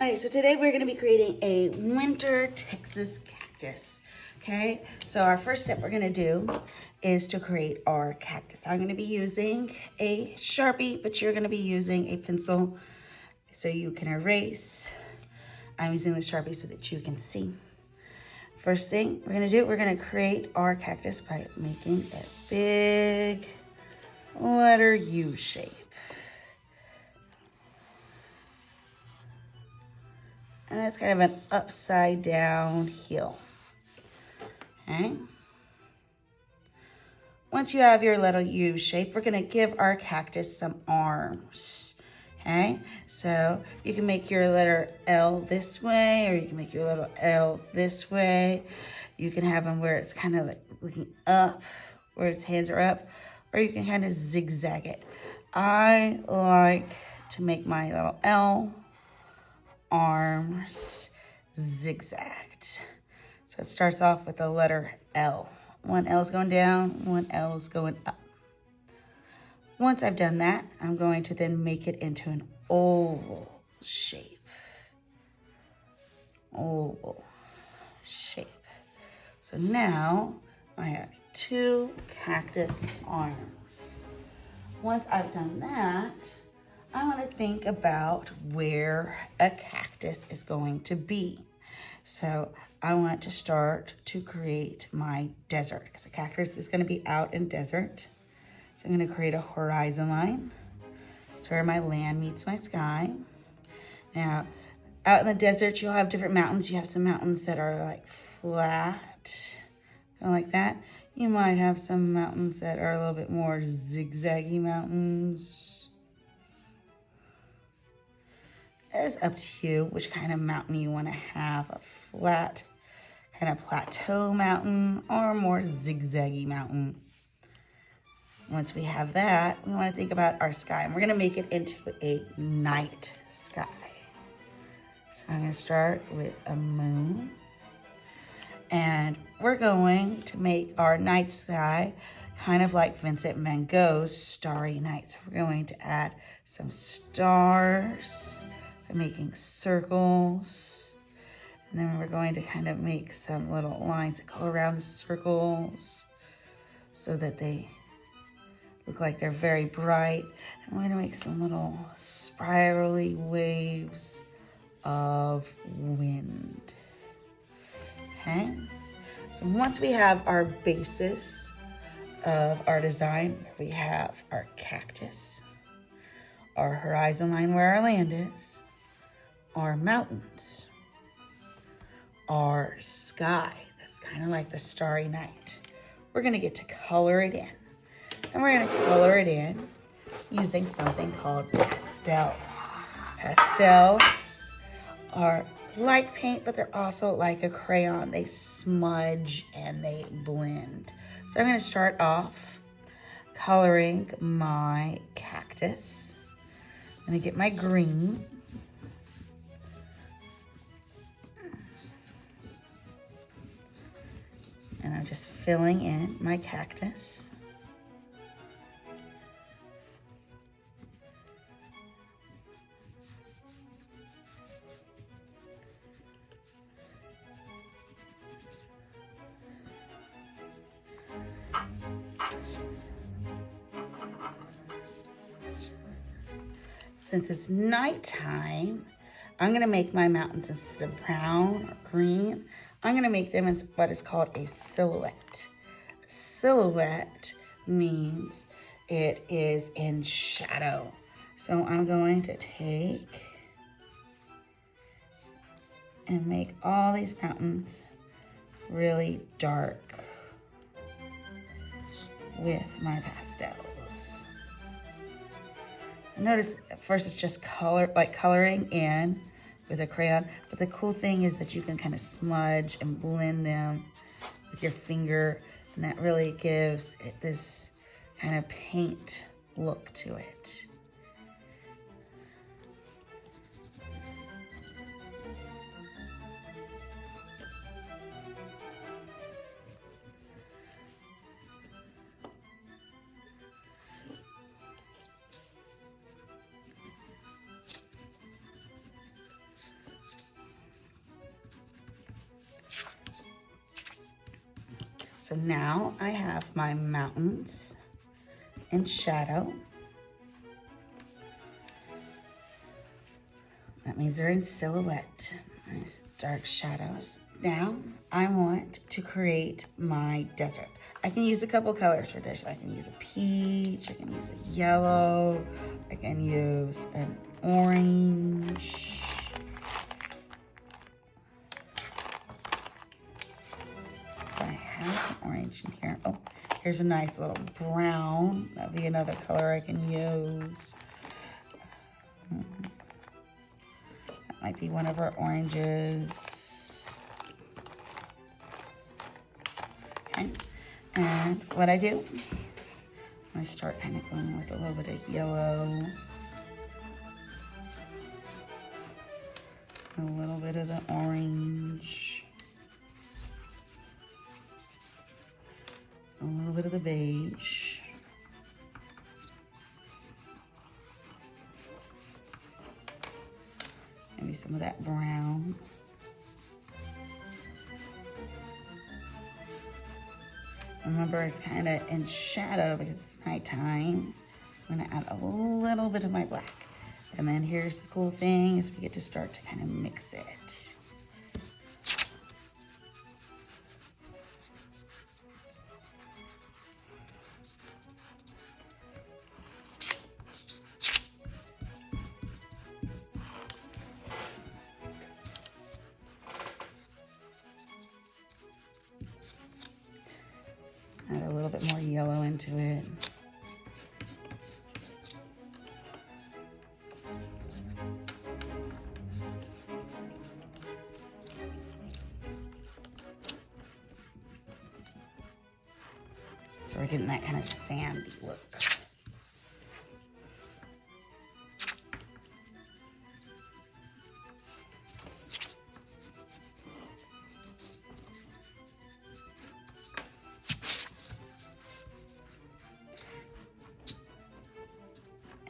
Okay, so today we're going to be creating a winter Texas cactus. Okay, so our first step we're going to do is to create our cactus. I'm going to be using a Sharpie, but you're going to be using a pencil so you can erase. I'm using the Sharpie so that you can see. First thing we're going to do, we're going to create our cactus by making a big letter U shape. And that's kind of an upside down hill. Okay. Once you have your little U shape, we're going to give our cactus some arms. Okay. So you can make your letter L this way, or you can make your little L this way. You can have them where it's kind of like looking up, where its hands are up, or you can kind of zigzag it. I like to make my little L arms zigzagged. So it starts off with the letter L. One L is going down, one L is going up. Once I've done that, I'm going to then make it into an oval shape. Oval shape. So now I have 2 cactus arms. Once I've done that, I want to think about where a cactus is going to be. So I want to start to create my desert, because a cactus is going to be out in desert. So I'm going to create a horizon line. That's where my land meets my sky. Now, out in the desert, you'll have different mountains. You have some mountains that are like flat, kind of like that. You might have some mountains that are a little bit more zigzaggy mountains. It's up to you which kind of mountain you want to have, a flat kind of plateau mountain or a more zigzaggy mountain. Once we have that, we want to think about our sky, and we're going to make it into a night sky. So I'm going to start with a moon, and we're going to make our night sky kind of like Vincent van Gogh's Starry Night. So we're going to add some stars, making circles, and then we're going to kind of make some little lines that go around the circles so that they look like they're very bright. And we're going to make some little spirally waves of wind. Okay, so once we have our basis of our design, we have our cactus, our horizon line where our land is, our mountains, our sky, that's kind of like the starry night. We're going to get to color it in. And we're going to color it in using something called pastels. Pastels are like paint, but they're also like a crayon. They smudge and they blend. So I'm going to start off coloring my cactus. I'm going to get my green. And I'm just filling in my cactus. Since it's nighttime, I'm going to make my mountains, instead of brown or green, I'm going to make them in what is called a silhouette. A silhouette means it is in shadow. So I'm going to take and make all these mountains really dark with my pastels. Notice at first it's just coloring in with a crayon, but the cool thing is that you can kind of smudge and blend them with your finger, and that really gives it this kind of paint look to it. So now I have my mountains in shadow. That means they're in silhouette. Nice dark shadows. Now I want to create my desert. I can use a couple colors for this. I can use a peach, I can use a yellow, I can use an orange. I have an orange in here. Oh, here's a nice little brown. That'd be another color I can use. That might be one of our oranges. Okay. And what I do, I start kind of going with a little bit of yellow. A little bit of the orange. A little bit of the beige. Maybe some of that brown. Remember, it's kind of in shadow because it's nighttime. I'm gonna add a little bit of my black. And then here's the cool thing is we get to start to kind of mix it. Add a little bit more yellow into it. So we're getting that kind of sandy look.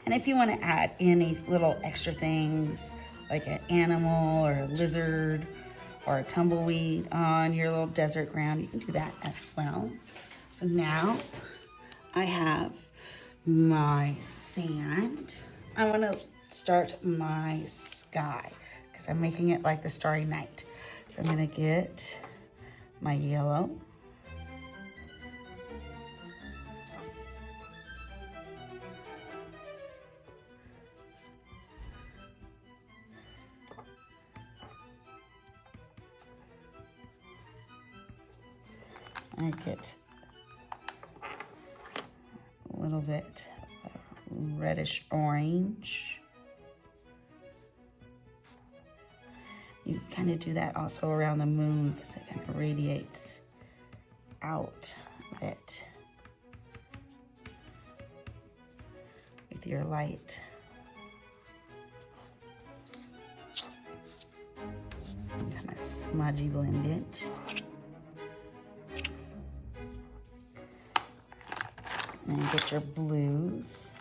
And if you want to add any little extra things, like an animal or a lizard or a tumbleweed on your little desert ground, you can do that as well. So now I have my sand. I want to start my sky because I'm making it like the starry night. So I'm going to get my yellow. I get a little bit of reddish orange. You kind of do that also around the moon because it kind of radiates out a bit with your light. And kind of smudgy blend it. And then get your blues.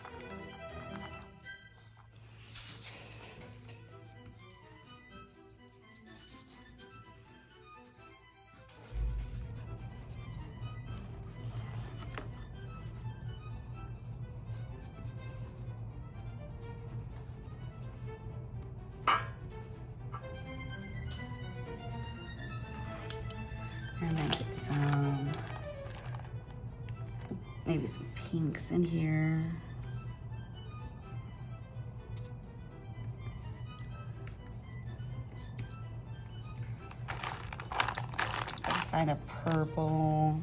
And then get some, maybe some pinks in here. Find a purple.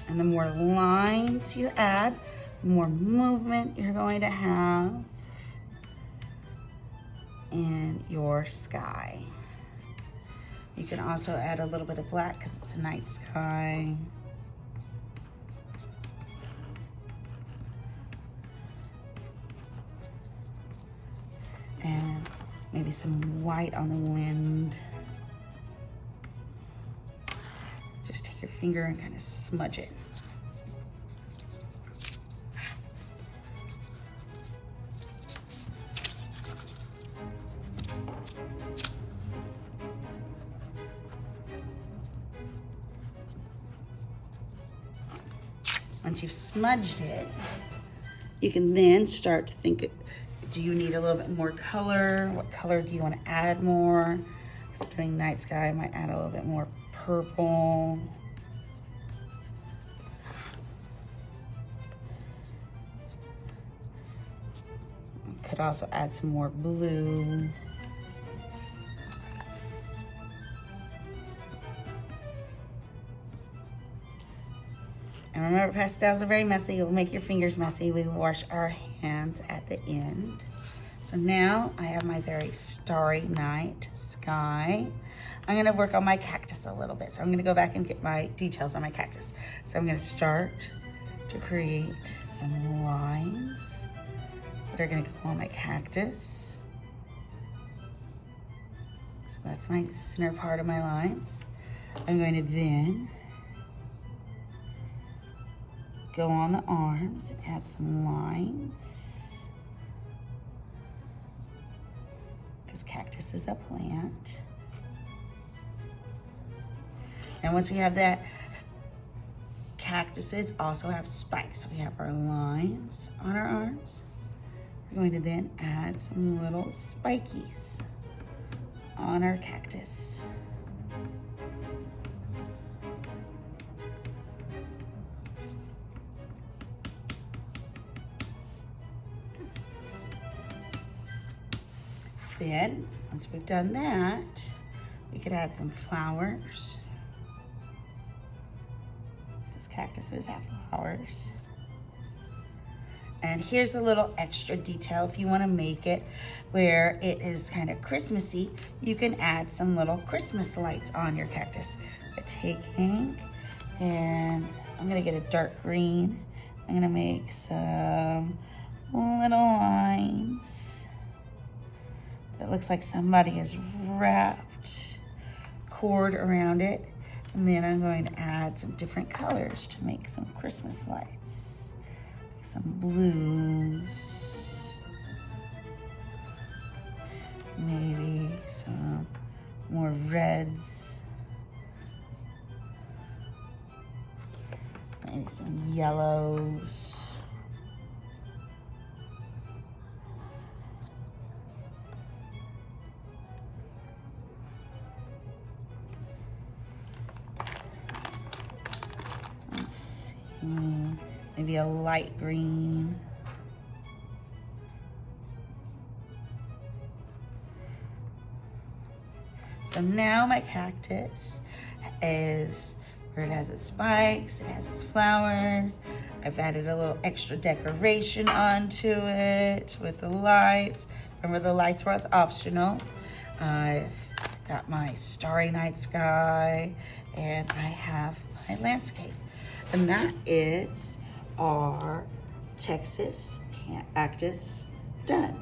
And the more lines you add, the more movement you're going to have in your sky. You can also add a little bit of black because it's a night sky. And maybe some white on the wind. Just take your finger and kind of smudge it. Once you've smudged it, you can then start to think, do you need a little bit more color? What color do you want to add more? So doing night sky, I might add a little bit more purple. Could also add some more blue. And remember, pastels are very messy. You'll make your fingers messy. We will wash our hands at the end. So now I have my very starry night sky. I'm gonna work on my cactus a little bit. So I'm gonna go back and get my details on my cactus. So I'm gonna start to create some lines that are gonna go on my cactus. So that's my center part of my lines. I'm going to then go on the arms and add some lines, because cactus is a plant. And once we have that, cactuses also have spikes. So we have our lines on our arms. We're going to then add some little spikies on our cactus. Then, once we've done that, we could add some flowers. Because cactuses have flowers. And here's a little extra detail. If you want to make it where it is kind of Christmassy, you can add some little Christmas lights on your cactus. By taking, and I'm gonna get a dark green. I'm gonna make some little lines. It looks like somebody has wrapped cord around it. And then I'm going to add some different colors to make some Christmas lights. Like some blues. Maybe some more reds. Maybe some yellows. Maybe a light green. So now my cactus is where it has its spikes, it has its flowers. I've added a little extra decoration onto it with the lights. Remember, the lights was optional. I've got my starry night sky, and I have my landscape. And that is our Texas cactus done.